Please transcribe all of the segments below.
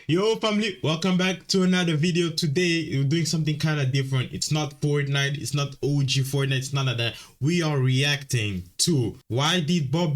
Yo family, welcome back to another video. Today we're doing something kind of different. It's not Fortnite, it's not OG Fortnite, it's none of that. We are reacting to why did why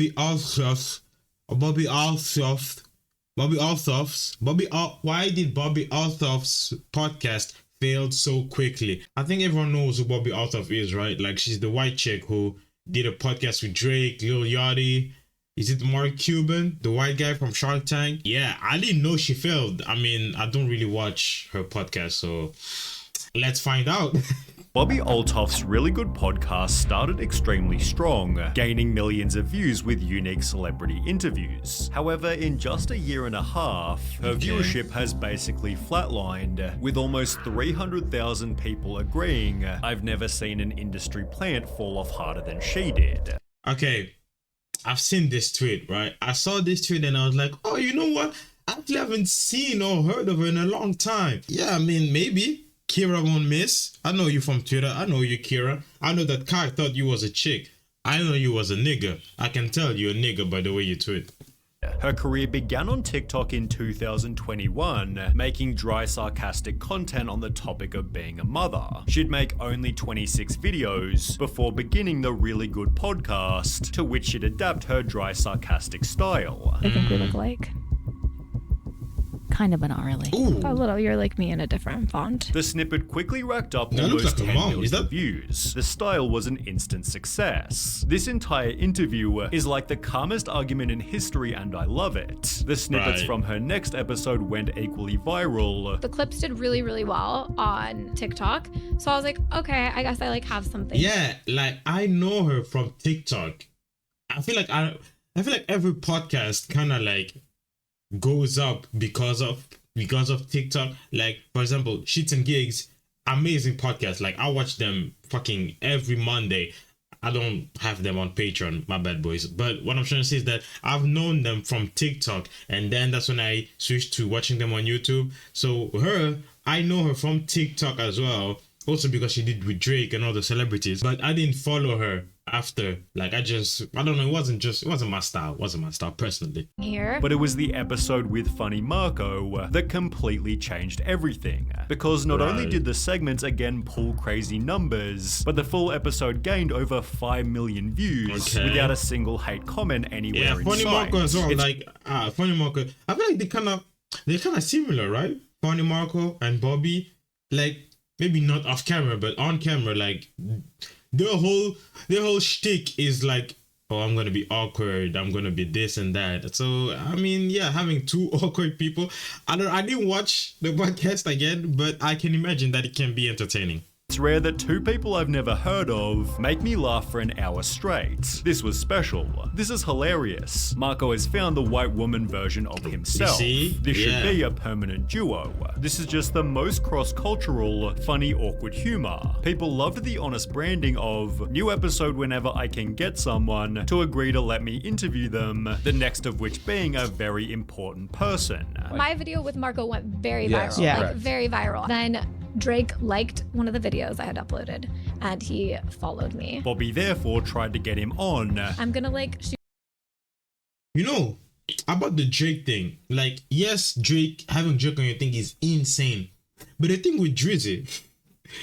did Bobby Alsoft's podcast failed so quickly? I think everyone knows who Bobby Alsoft is, right? Like, she's the white chick who did a podcast with Drake, Lil Yachty. Is it Mark Cuban, the white guy from Shark Tank? Yeah, I didn't know she failed. I mean, I don't really watch her podcast, so let's find out. Bobby Altoft's Really Good podcast started extremely strong, gaining millions of views with unique celebrity interviews. However, in just a year and a half, her viewership has basically flatlined, with almost 300,000 people agreeing I've never seen an industry plant fall off harder than she did. Okay, I've seen this tweet, right? I saw this tweet and I was like, oh, you know what? I actually haven't seen or heard of her in a long time. Yeah, I mean, maybe Kira won't miss. I know you from Twitter. I know you, Kira. I know that Kai thought you was a chick. I know you was a nigga. I can tell you're a nigga by the way you tweet. Her career began on TikTok in 2021, making dry, sarcastic content on the topic of being a mother. She'd make only 26 videos before beginning the Really Good podcast, to which she'd adapt her dry, sarcastic style. I think we look alike. Kind of, but not really. Ooh. A little. You're like me in a different font. The snippet quickly racked up That looks almost like a 10 mom. million Is that- views. The style was an instant success. This entire interview is like the calmest argument in history, and I love it. The snippets Right. from her next episode went equally viral. The clips did really, really well on TikTok. So I was like, okay, I guess I like have something. Yeah, like I know her from TikTok. I feel like every podcast kind of like goes up because of TikTok. Like, for example, Shits and Gigs, amazing podcast. Like, I watch them fucking every Monday. I don't have them on Patreon, my bad boys. But what I'm trying to say is that I've known them from TikTok, and then that's when I switched to watching them on YouTube. So her, I know her from TikTok as well. Also because she did with Drake and all the celebrities, but I didn't follow her after. Like, I don't know, it wasn't my style. It wasn't my style personally. Here. But it was the episode with Funny Marco that completely changed everything. Because not only Right. did the segments again pull crazy numbers, but the full episode gained over 5 million views Okay. without a single hate comment anywhere Yeah, in Funny sight. Marco as well. It's Like, Funny Marco, I feel like they're kind of similar, right? Funny Marco and Bobby, like, maybe not off camera, but on camera, like their whole shtick is like, oh, I'm gonna be awkward, I'm gonna be this and that. So I mean, yeah, having two awkward people. I didn't watch the podcast again, but I can imagine that it can be entertaining. It's rare that two people I've never heard of make me laugh for an hour straight. This was special. This is hilarious. Marco has found the white woman version of himself. You see? This Yeah. should be a permanent duo. This is just the most cross-cultural, funny, awkward humor. People loved the honest branding of new episode whenever I can get someone to agree to let me interview them, the next of which being a very important person. My video with Marco went very Yes, viral. Yeah. Like, very viral. Then Drake liked one of the videos I had uploaded and he followed me. Bobby therefore tried to get him on. I'm gonna like shoot You know, about the Drake thing, like, yes, having Drake on your thing is insane. But the thing with Drizzy,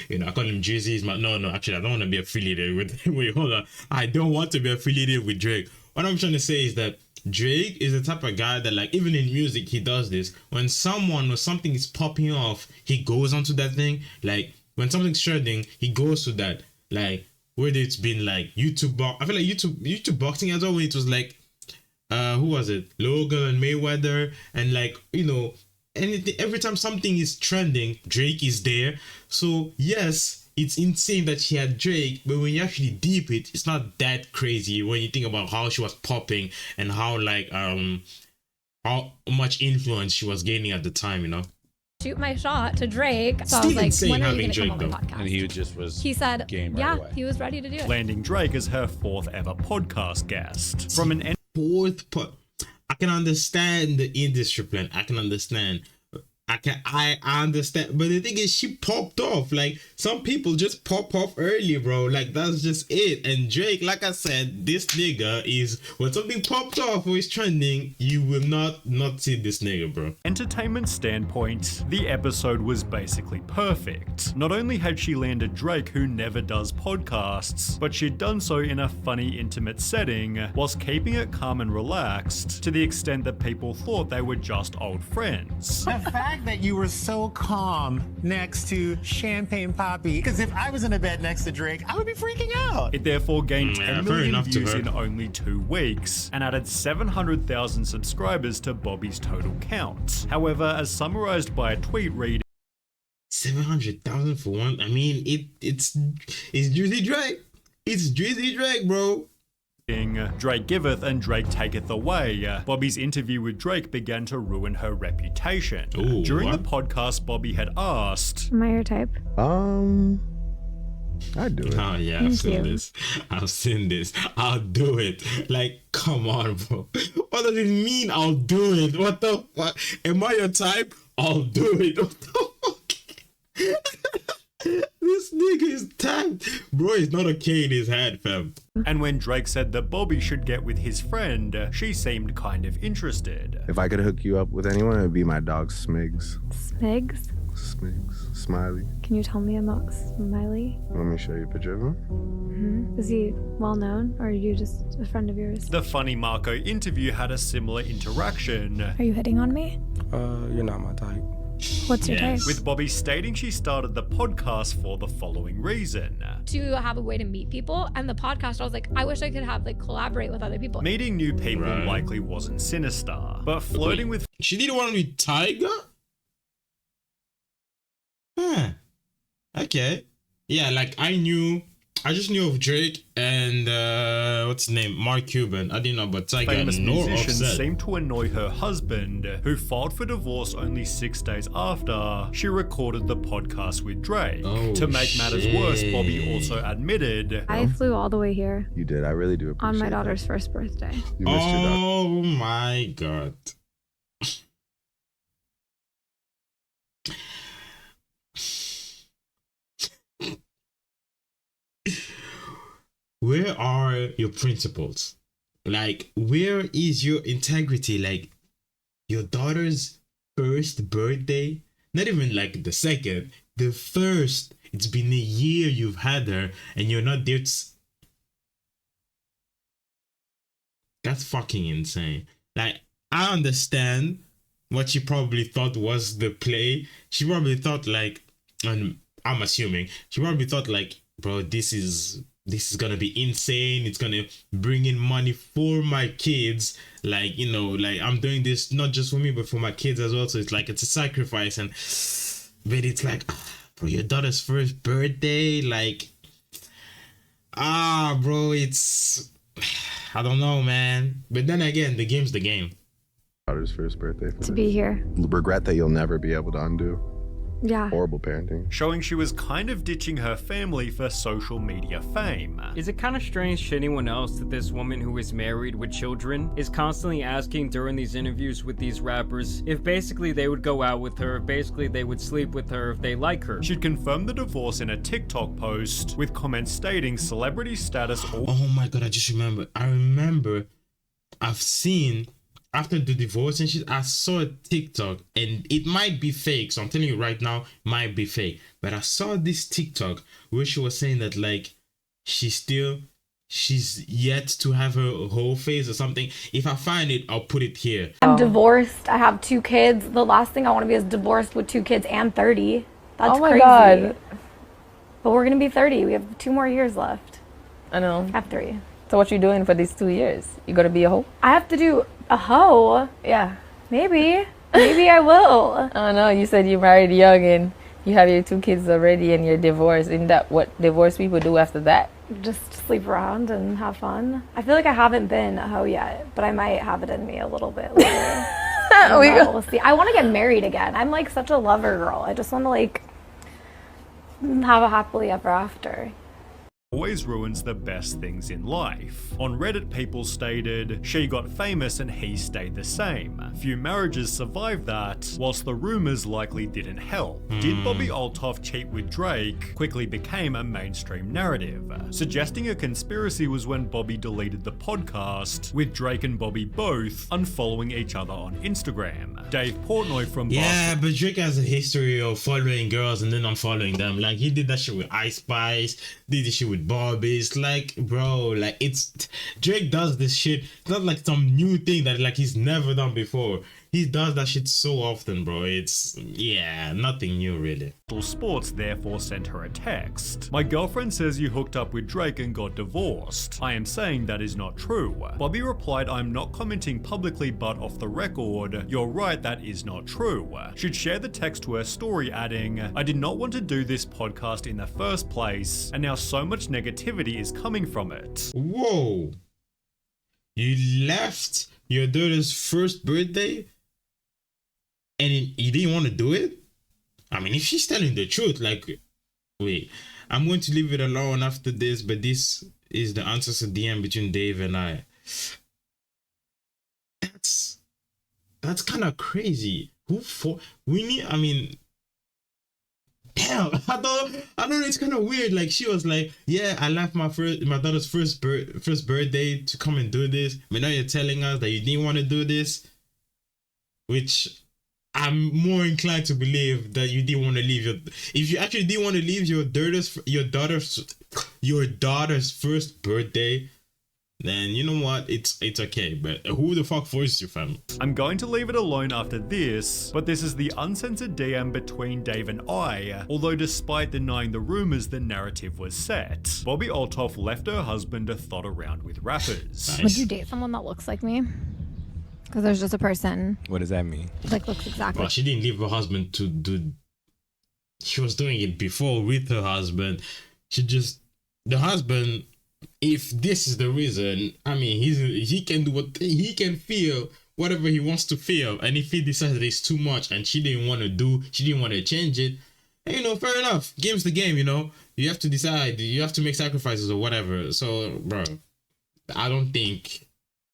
I call him Drizzy, is no, actually, I don't want to be affiliated with, wait, hold on. I don't want to be affiliated with Drake. What I'm trying to say is that Drake is the type of guy that, like, even in music, he does this. When someone or something is popping off, he goes onto that thing. Like, when something's trending, he goes to that. Like, whether it's been like YouTube, I feel like YouTube boxing as well, when it was like, who was it? Logan and Mayweather, and like, anything. Every time something is trending, Drake is there. So yes, it's insane that she had Drake, but when you actually deep it, it's not that crazy when you think about how she was popping and how much influence she was gaining at the time. my shot to Drake. So I Still was like, insane when are you having gonna come Drake, on my podcast? And he just was He said, game right yeah, away. he was ready to do it. Landing Drake as her 4th ever podcast guest. From an Fourth part, I can understand the industry plan. I can understand. I understand, but the thing is, she popped off. Like, some people just pop off early, bro. Like, that's just it. And Drake, like I said, this nigga is, when something pops off or is trending, you will not see this nigga, bro. Entertainment standpoint, the episode was basically perfect. Not only had she landed Drake, who never does podcasts, but she'd done so in a funny, intimate setting, whilst keeping it calm and relaxed, to the extent that people thought they were just old friends. The fact that you were so calm next to Champagne Poppy, because if I was in a bed next to Drake, I would be freaking out. It therefore gained 10 fair million enough to views her. in only 2 weeks, and added 700,000 subscribers to Bobby's total count. However, as summarized by a tweet reading, 700,000 for one. I mean, it's Juicy Drake. It's Juicy Drake, bro. Drake giveth and Drake taketh away, Bobby's interview with Drake began to ruin her reputation. Ooh, During what? the podcast, Bobby had asked, Am I your type? I'd do it. Oh yeah, I've Thank seen you. this. I've seen this. I'll do it. Like, come on, bro. What does it mean? I'll do it. What the fuck? Am I your type? I'll do it. What the fuck? This nigga is tapped. Bro, it's not okay in his head, fam. and when Drake said that Bobby should get with his friend, she seemed kind of interested. If I could hook you up with anyone, it would be my dog Smigs. Smigs? Smigs. Smiley. Can you tell me about Smiley? Let me show you a picture of him. Is he well known, or are you just a friend of yours? The Funny Marco interview had a similar interaction, Are you hitting on me? You're not my type. What's your type? with Bobby stating she started the podcast for the following reason. To have a way to meet people, and the podcast, I was like, I wish I could have like collaborate with other people. Meeting new people Right. likely wasn't sinister, but flirting with She didn't want to be Tiger? Huh. Okay. Yeah, like I just knew of Drake and what's his name? Mark Cuban. I didn't know about Tiger famous nor musicians Offset. seemed to annoy her husband, who filed for divorce only 6 days after she recorded the podcast with Drake. Oh, To make matters worse, Bobby shit. also admitted, I flew all the way here You did. I really do appreciate on my that. daughter's first birthday. You missed your dog. Oh my god. Where are your principles? Like, where is your integrity? Like, your daughter's first birthday, not even like the second, the first. It's been a year you've had her and you're not there to that's fucking insane. Like, I understand what she probably thought was the play. She probably thought like, and I'm assuming she probably thought like, bro, this is gonna be insane. It's gonna bring in money for my kids. Like, you know, like I'm doing this not just for me but for my kids as well. So it's like it's a sacrifice. And but it's like, bro, your daughter's first birthday, like, bro, it's, I don't know, man. But then again, the game's the game. Daughter's first birthday. To be here. Regret that you'll never be able to undo. Yeah. Horrible parenting. showing she was kind of ditching her family for social media fame. Is it kind of strange to anyone else that this woman who is married with children is constantly asking during these interviews with these rappers if basically they would go out with her, if basically they would sleep with her, if they like her? She'd confirmed the divorce in a TikTok post, with comments stating celebrity status Oh my god, I just remember. I remember I've seen after the divorce and shit, I saw a TikTok and it might be fake. So I'm telling you right now, it might be fake. But I saw this TikTok where she was saying that like she's yet to have her whole phase or something. If I find it, I'll put it here. I'm divorced. I have 2 kids. The last thing I want to be is divorced with 2 kids and 30. That's Oh my crazy. God. But we're gonna be 30. We have 2 more years left. I know. I have 3. So what you doing for these 2 years? You gonna be a hoe? I have to do a hoe. Yeah. Maybe. Maybe I will. I know. You said you married young and you have your 2 kids already and you're divorced. Isn't that what divorced people do after that? Just sleep around and have fun. I feel like I haven't been a hoe yet, but I might have it in me a little bit later. I don't know. We'll see. I want to get married again. I'm like such a lover girl. I just want to like have a happily ever after. always ruins the best things in life. On Reddit, people stated, she got famous and he stayed the same. Few marriages survived that, whilst the rumors likely didn't help. Did Bobby Althoff cheat with Drake quickly became a mainstream narrative. Suggesting a conspiracy was when Bobby deleted the podcast, with Drake and Bobby both unfollowing each other on Instagram. Dave Portnoy from Yeah, but Drake has a history of following girls and then unfollowing them. Like, he did that shit with Ice Spice, did this shit with Bobby. It's like, bro, like, it's Drake does this shit. It's not like some new thing that like he's never done before. He does that shit so often, bro. It's, yeah, nothing new really. Sports therefore sent her a text. My girlfriend says you hooked up with Drake and got divorced. I am saying that is not true. Bobby replied, I'm not commenting publicly but off the record. You're right, that is not true. She'd share the text to her story adding, I did not want to do this podcast in the first place and now so much negativity is coming from it. Whoa. You left your daughter's first birthday and you didn't want to do it? I mean, if she's telling the truth, like, wait, I'm going to leave it alone after this, but this is the answers to DM between Dave and I. That's kind of crazy. We need, I mean, damn, I don't know, it's kind of weird. Like, she was like, yeah, I left my daughter's first birthday to come and do this, but now you're telling us that you didn't want to do this, which I'm more inclined to believe that you didn't want to leave if you actually didn't want to leave your daughter's first birthday, then you know what, it's okay. But who the fuck forced you, fam? I'm going to leave it alone after this, but this is the uncensored DM between Dave and I, although despite denying the rumors, the narrative was set. Bobby Althoff left her husband to thot around with rappers. Nice. Would you date someone that looks like me? Because there's just a person What does that mean? like looks exactly. Well, she didn't leave her husband to do. She was doing it before with her husband. The husband, if this is the reason, I mean, he can do what he can feel, whatever he wants to feel. And if he decides that it's too much and she didn't want to change it, you know, fair enough. Game's the game, you know. You have to decide. You have to make sacrifices or whatever. So, bro, I don't think.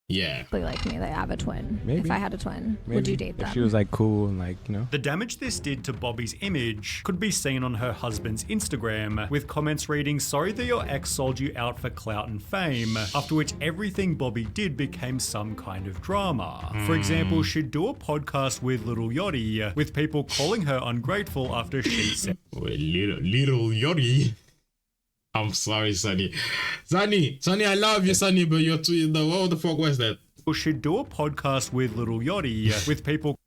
Yeah. Like me, they have a twin. Maybe. If I had a twin, Maybe. would you date them? If she was like cool and like, you know. The damage this did to Bobby's image could be seen on her husband's Instagram, with comments reading, sorry that your ex sold you out for clout and fame, after which everything Bobby did became some kind of drama. For example, she'd do a podcast with Little Yachty, with people calling her ungrateful after she said, Wait, little Yori. I'm sorry, Sonny. Sonny, I love you, Sonny, but you're too. What the fuck was that? she'd do a podcast with Little Yachty, with people.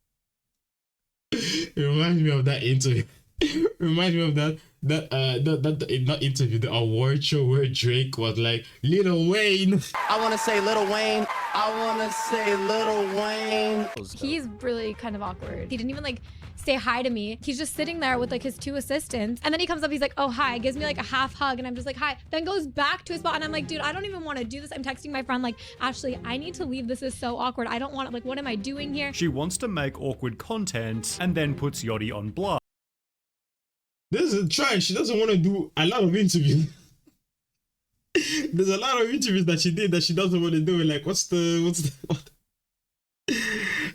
It reminds me of that interview. It reminds me of that not interview, the award show where Drake was like, Lil Wayne. I want to say Lil Wayne. I want to say Lil Wayne. He's really kind of awkward. He didn't even like say hi to me. He's just sitting there with like his two assistants. And then he comes up, he's like, oh, hi, gives me like a half hug. And I'm just like, hi, then goes back to his spot. And I'm like, dude, I don't even want to do this. I'm texting my friend like, Ashley, I need to leave. This is so awkward. I don't want it. Like, what am I doing here? She wants to make awkward content and then puts Yachty on blast. This is a try. She doesn't want to do a lot of interviews. There's a lot of interviews that she did that she doesn't want to do. Like, what?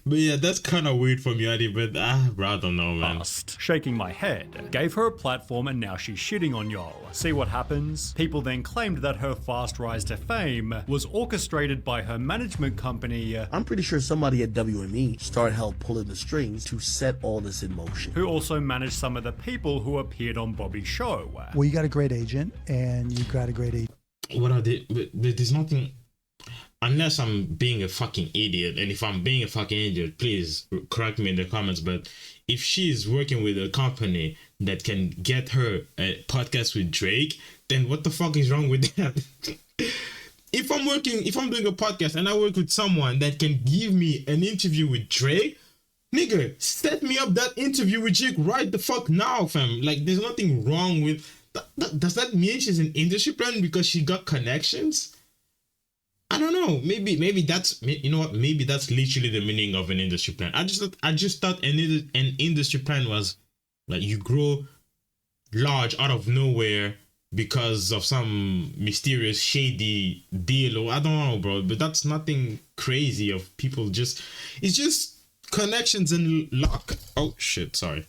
But yeah, that's kind of weird from Yachty, but bro, I don't know, man. Shaking my head. Gave her a platform and now she's shitting on y'all. See what happens? People then claimed that her fast rise to fame was orchestrated by her management company. I'm pretty sure somebody at WME started help pulling the strings to set all this in motion. Who also managed some of the people who appeared on Bobby's show. Well, you got a great agent and you got a great agent. What are they? There's nothing. Unless I'm being a fucking idiot, and if I'm being a fucking idiot, please correct me in the comments. But if she's working with a company that can get her a podcast with Drake, then what the fuck is wrong with that? If I'm doing a podcast and I work with someone that can give me an interview with Drake, nigga, set me up that interview with Drake right the fuck now, fam. Like, there's nothing wrong with that. Does that mean she's an industry plan because she got connections? I don't know. Maybe that's, you know what? Maybe that's literally the meaning of an industry plan. I just thought an industry plan was like you grow large out of nowhere, because of some mysterious shady deal, or I don't know, bro. But that's nothing crazy. Of people just, it's just connections and luck. Oh shit, sorry.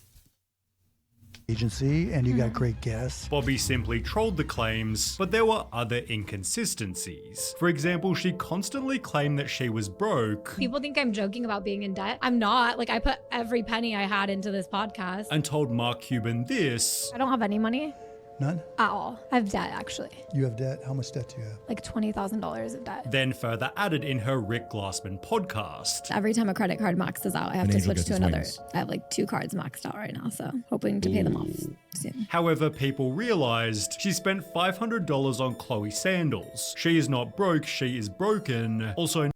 Agency, and you got great guests. Bobby simply trolled the claims, but there were other inconsistencies. For example, she constantly claimed that she was broke. People think I'm joking about being in debt. I'm not. Like, I put every penny I had into this podcast. And told Mark Cuban this. I don't have any money. None? At all. I have debt, actually. You have debt? How much debt do you have? Like $20,000 of debt. Then further added in her Rick Glassman podcast. Every time a credit card maxes out, I have to switch to another. I have like 2 cards maxed out right now, so hoping to pay them off soon. However, people realized she spent $500 on Chloe sandals. She is not broke, she is broken. Also,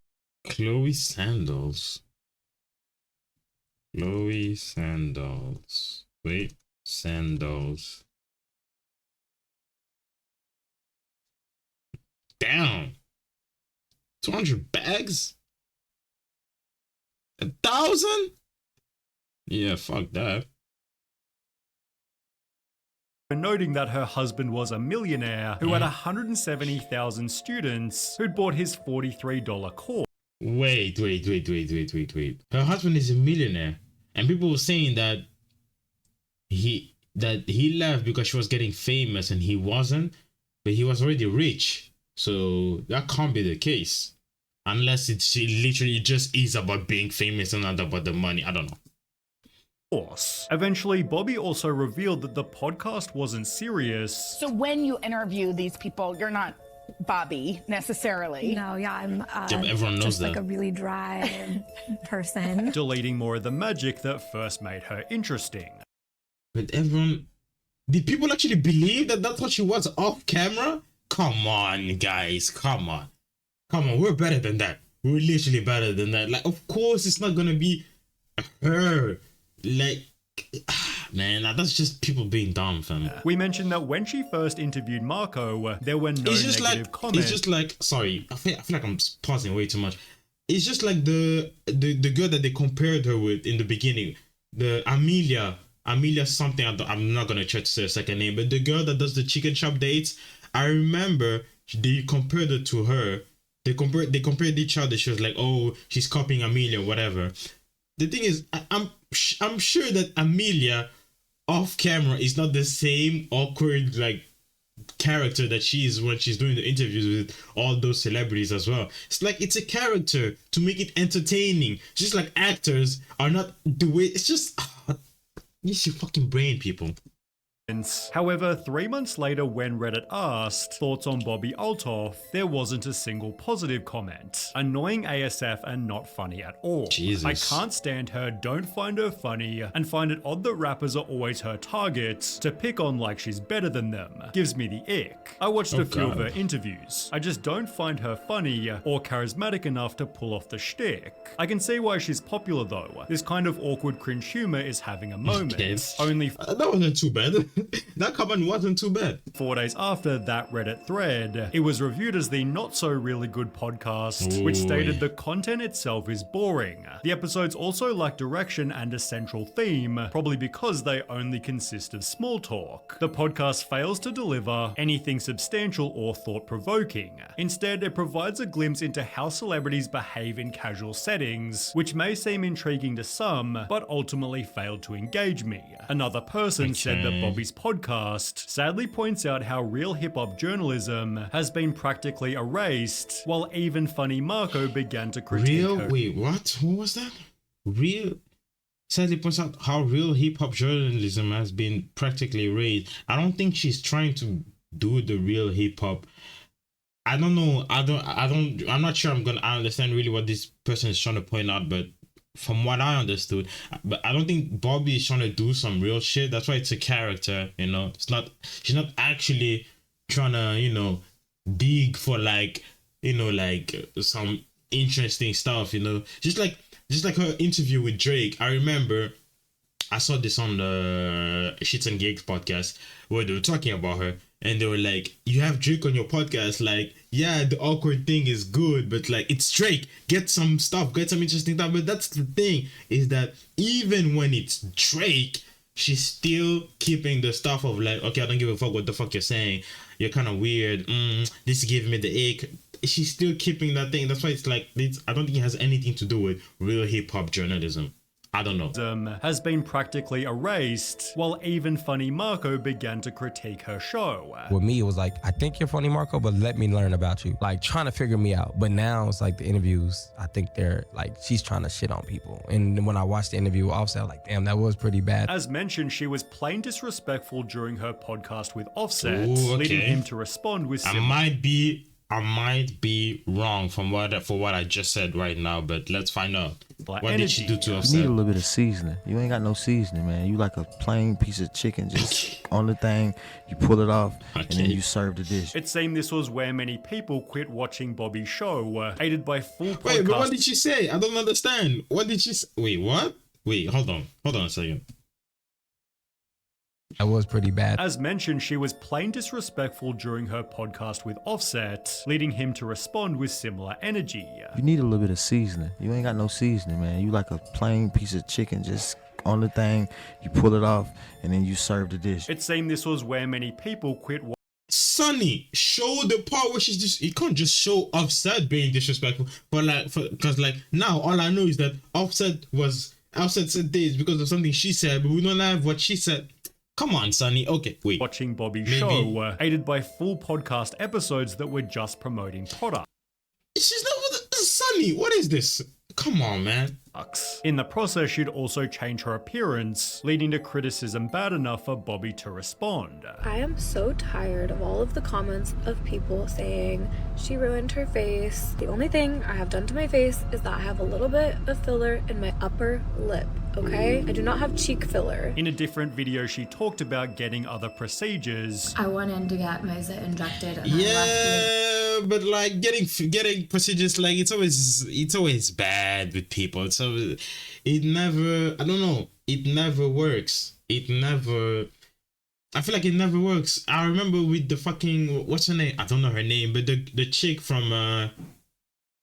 Chloe sandals. Chloe sandals. Wait, sandals. Damn. 200 bags? 1,000? Yeah, fuck that. noting that her husband was a millionaire who had 170,000 students who'd bought his $43 course. Wait. Her husband is a millionaire, and people were saying that he left because she was getting famous and he wasn't, but he was already rich. So that can't be the case, unless it's literally just is about being famous and not about the money. I don't know. Course. Eventually, Bobby also revealed that the podcast wasn't serious. So when you interview these people, you're not Bobby necessarily. No, yeah, I'm everyone knows just that. like a really dry person. Deleting more of the magic that first made her interesting. But everyone, did people actually believe that that's what she was off camera? Come on, guys, come on, we're better than that. We're literally better than that. Like, of course it's not gonna be her. Like, man, that's just people being dumb, fam. We mentioned that when she first interviewed Marco, there were no negative comments. It's just like, sorry, I feel like I'm pausing way too much. It's just like the girl that they compared her with in the beginning, the Amelia something. I'm not gonna try to say a second name, but the girl that does the chicken shop dates. I remember they compared it to her. They compared each other. She was like, "Oh, she's copying Amelia, whatever." The thing is, I'm sure that Amelia off camera is not the same awkward like character that she is when she's doing the interviews with all those celebrities as well. It's like it's a character to make it entertaining. Just like actors are not the way. It's just use your fucking brain, people. However, 3 months later, when Reddit asked thoughts on Bobby Althoff, there wasn't a single positive comment. Annoying ASF and not funny at all. Jesus. I can't stand her, don't find her funny, and find it odd that rappers are always her targets to pick on like she's better than them. Gives me the ick. I watched a few of her interviews. I just don't find her funny or charismatic enough to pull off the shtick. I can see why she's popular though. This kind of awkward cringe humor is having a moment. Only that wasn't too bad. That comment wasn't too bad. 4 days after that Reddit thread, it was reviewed as the not so really good podcast, which stated the content itself is boring. The episodes also lack direction and a central theme, probably because they only consist of small talk. The podcast fails to deliver anything substantial or thought-provoking. Instead, it provides a glimpse into how celebrities behave in casual settings, which may seem intriguing to some, but ultimately failed to engage me. Another person said that Bobby's podcast sadly points out how real hip-hop journalism has been practically erased, while even funny Marco began to critique her. Wait, what? What was that? Sadly points out how real hip-hop journalism has been practically erased. I don't think she's trying to do the real hip-hop. I don't know. I'm not sure I understand really what this person is trying to point out, but from what I understood, but I don't think Bobby is trying to do some real shit. That's why it's a character, you know. She's not actually trying to, dig for like some interesting stuff, Just like her interview with Drake. I remember I saw this on the Shits and Gigs podcast where they were talking about her. And they were like, you have Drake on your podcast, like, yeah, the awkward thing is good, but like, it's Drake, get some stuff, get some interesting stuff. But that's the thing, is that even when it's Drake, she's still keeping the stuff of like, okay, I don't give a fuck what the fuck you're saying. You're kind of weird. This gave me the ache. She's still keeping that thing. That's why it's like, I don't think it has anything to do with real hip hop journalism. I don't know. Has been practically erased, while even Funny Marco began to critique her show. With me, it was like, I think you're funny, Marco, but let me learn about you. Like, trying to figure me out. But now it's like the interviews, I think they're like, she's trying to shit on people. And when I watched the interview with Offset, I was like, damn, that was pretty bad. As mentioned, she was plain disrespectful during her podcast with Offset, Ooh, okay. leading him to respond with I might be wrong for what I just said right now, but let's find out. What did she do to You Offset? need a little bit of seasoning. You ain't got no seasoning, man. You like a plain piece of chicken, just on the thing, you pull it off, and then you serve the dish. It seemed this was where many people quit watching Bobby's show, aided by full podcast. Wait, but what did she say? I don't understand. What did she say? Wait, what? Wait, hold on a second. That was pretty bad. As mentioned, she was plain disrespectful during her podcast with Offset, leading him to respond with similar energy. You need a little bit of seasoning. You ain't got no seasoning, man. You like a plain piece of chicken, just on the thing, you pull it off, and then you serve the dish. It seemed this was where many people quit Sonny, show the part where she's just, you can't just show Offset being disrespectful, because now all I know is that Offset said this because of something she said, but we don't have what she said. Come on, Sonny. Okay, wait. Watching Bobby's show, aided by full podcast episodes that were just promoting product. She's not Sonny. What is this? Come on, man. In the process, she'd also change her appearance, leading to criticism bad enough for Bobby to respond. I am so tired of all of the comments of people saying she ruined her face. The only thing I have done to my face is that I have a little bit of filler in my upper lip, okay? I do not have cheek filler. In a different video, she talked about getting other procedures. I went in to get my zit injected and yeah, but like getting procedures, like it's always bad with people. It never, I don't know, it never works. I feel like it never works. I remember with the fucking, what's her name? I don't know her name, but the chick from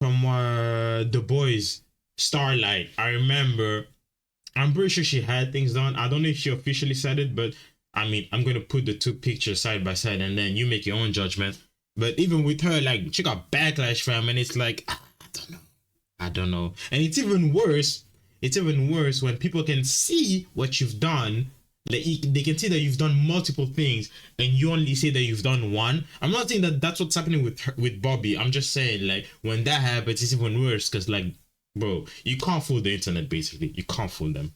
The Boys, Starlight. I remember, I'm pretty sure she had things done. I don't know if she officially said it, but I mean, I'm gonna put the two pictures side by side and then you make your own judgment. But even with her, like, she got backlash from, and it's like, I don't know. And it's even worse when people can see what you've done. They can see that you've done multiple things and you only say that you've done one. I'm not saying that that's what's happening with Bobby. I'm just saying, like, when that happens, it's even worse because, like, bro, you can't fool the internet, basically. You can't fool them.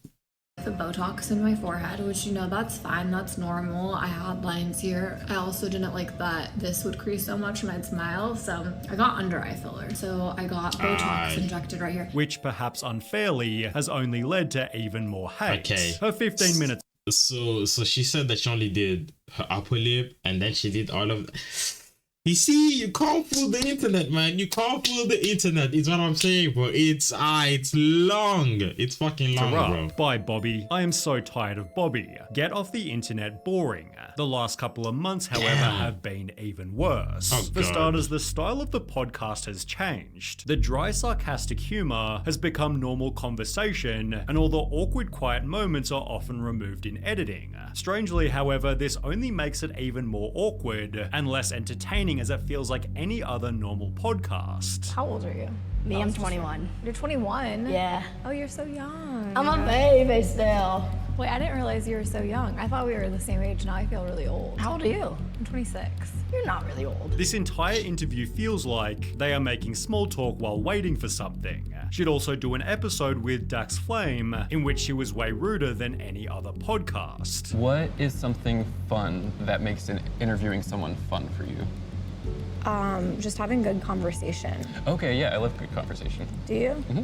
the Botox in my forehead, which, you know, that's fine, that's normal. I had lines here. I also didn't like that this would crease so much when I'd smile, so I got under eye filler. So I got Botox injected right here. Which perhaps unfairly has only led to even more hate. Okay. Her 15 minutes. So she said that she only did her upper lip and then she did all of. You see, you can't fool the internet, man. You can't fool the internet. It's what I'm saying, bro. It's long. It's fucking long, bro. By Bobby. I am so tired of Bobby. Get off the internet boring. The last couple of months, however, have been even worse. For starters, the style of the podcast has changed. The dry, sarcastic humor has become normal conversation, and all the awkward, quiet moments are often removed in editing. Strangely, however, this only makes it even more awkward and less entertaining as it feels like any other normal podcast. How old are you? Me, I'm 21. You're 21? Yeah. Oh, you're so young. I'm a baby still. Wait, I didn't realize you were so young. I thought we were the same age. Now I feel really old. How old are you? I'm 26. You're not really old. This entire interview feels like they are making small talk while waiting for something. She'd also do an episode with Dax Flame in which she was way ruder than any other podcast. What is something fun that makes interviewing someone fun for you? Just having good conversation. Okay, yeah, I love good conversation. Do you? Mm-hmm.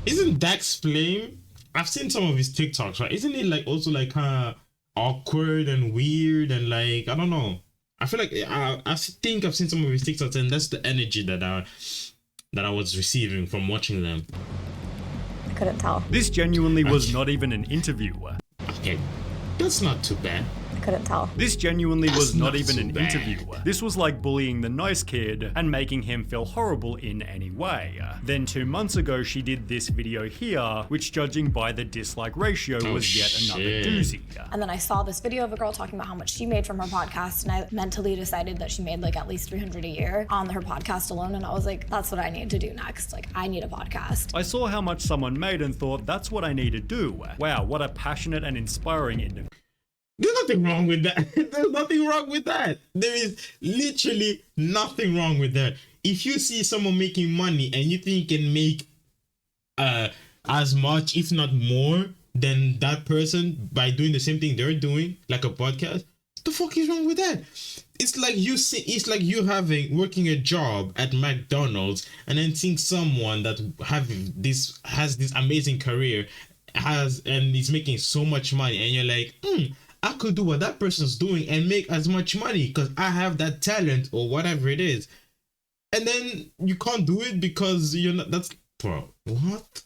Isn't Dax Flame? I've seen some of his TikToks, right? Isn't it like also like kind of awkward and weird and like, I don't know. I feel like I think I've seen some of his TikToks and that's the energy that I was receiving from watching them. I couldn't tell. This genuinely was not even an interview. Okay. That's not too bad. Couldn't tell. This genuinely was not not even so an bad. interview. This was like bullying the nice kid and making him feel horrible in any way. Then 2 months ago, she did this video here, which judging by the dislike ratio was yet another doozy. And then I saw this video of a girl talking about how much she made from her podcast, and I mentally decided that she made like at least $300 a year on her podcast alone, and I was like, that's what I need to do next. Like, I need a podcast. I saw how much someone made and thought, that's what I need to do. Wow, what a passionate and inspiring individual. There's nothing wrong with that. There's nothing wrong with that. There is literally nothing wrong with that. If you see someone making money and you think you can make as much, if not more, than that person by doing the same thing they're doing, like a podcast, what the fuck is wrong with that? It's like it's like you working a job at McDonald's and then seeing someone that has this amazing career and is making so much money, and you're like, I could do what that person's doing and make as much money because I have that talent or whatever it is. And then you can't do it because you're not. That's, bro, what?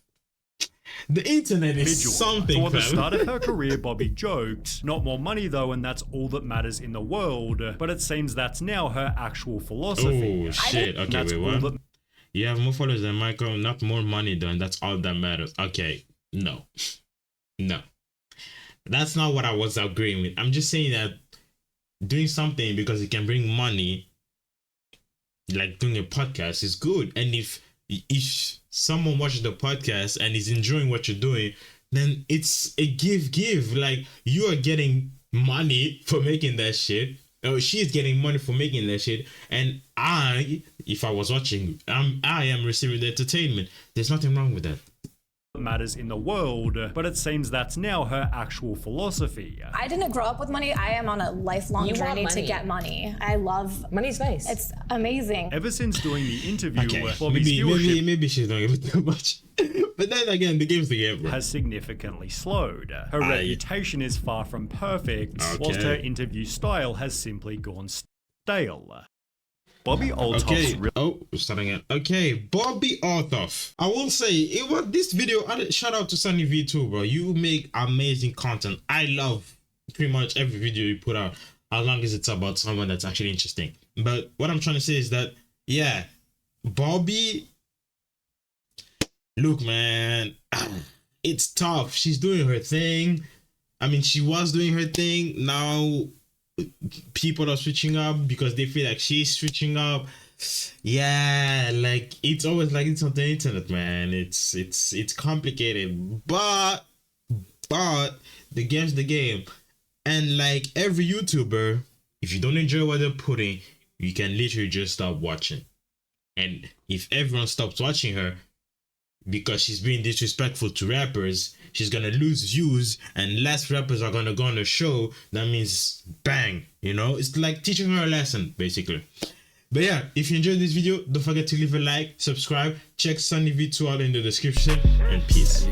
The internet is something. For the fam. start of her career, Bobby joked, not more money though, and that's all that matters in the world. But it seems that's now her actual philosophy. Oh shit! Okay, That's wait, all what? that You have more followers than Michael, not more money though, and that's all that matters. Okay, no. That's not what I was agreeing with. I'm just saying that doing something because it can bring money, like doing a podcast, is good. And if someone watches the podcast and is enjoying what you're doing, then it's a give. Like, you are getting money for making that shit. Or she's getting money for making that shit. And if I was watching, I am receiving the entertainment. There's nothing wrong with that. matters in the world, but it seems that's now her actual philosophy. I didn't grow up with money. I am on a lifelong You want journey to money. get money. I love money's nice. It's amazing. Ever since doing the interview, Okay, Bobby's viewership maybe she's doing it too much. But then again, the game's the game, bro. has significantly slowed. Her reputation is far from perfect, whilst her interview style has simply gone stale. Bobby Altoff's starting it. Okay, Bobby Altoff. I will say, it was this video. Shout out to Sunny V too, bro. You make amazing content. I love pretty much every video you put out, as long as it's about someone that's actually interesting. But what I'm trying to say is that, yeah, Bobby, look, man, it's tough. She's doing her thing. I mean, she was doing her thing. Now people are switching up because they feel like she's switching up. Yeah, like it's always like it's on the internet, man. It's complicated, but the game's the game. And like every YouTuber, if you don't enjoy what they're putting, you can literally just stop watching. And if everyone stops watching her because she's being disrespectful to rappers, she's gonna lose views and less rappers are gonna go on the show. That means bang, you know? It's like teaching her a lesson, basically. But yeah, if you enjoyed this video, don't forget to leave a like, subscribe, check Sunny V2 out in the description, and peace.